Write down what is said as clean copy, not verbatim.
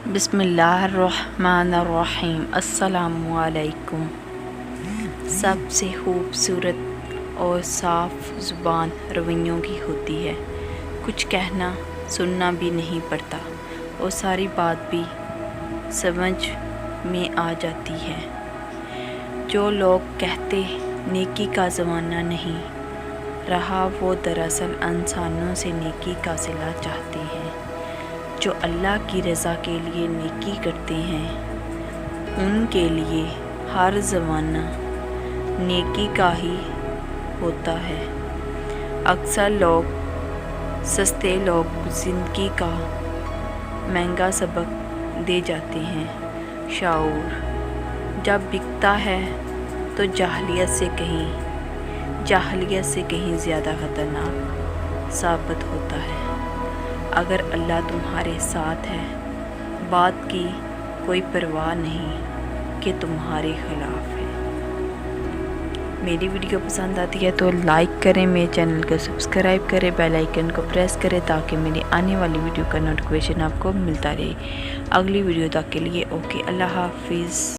بسم اللہ الرحمن الرحیم۔ السلام علیکم۔ سب سے خوبصورت اور صاف زبان رویوں کی ہوتی ہے۔ کچھ کہنا سننا بھی نہیں پڑتا اور ساری بات بھی سمجھ میں آ جاتی ہے۔ جو لوگ کہتے نیکی کا زمانہ نہیں رہا، وہ دراصل انسانوں سے نیکی کا صلہ چاہتے ہیں۔ جو اللہ کی رضا کے لیے نیکی کرتے ہیں ان کے لیے ہر زمانہ نیکی کا ہی ہوتا ہے۔ اکثر لوگ سستے لوگ زندگی کا مہنگا سبق دے جاتے ہیں۔ شعور جب بکتا ہے تو جاہلیت سے کہیں زیادہ خطرناک ثابت ہوتا ہے۔ اگر اللہ تمہارے ساتھ ہے، بات کی کوئی پرواہ نہیں کہ تمہارے خلاف ہے۔ میری ویڈیو پسند آتی ہے تو لائک کریں، میرے چینل کو سبسکرائب کریں، بیل آئیکن کو پریس کریں تاکہ میری آنے والی ویڈیو کا نوٹیفیکیشن آپ کو ملتا رہے۔ اگلی ویڈیو تک کے لیے اوکے، اللہ حافظ۔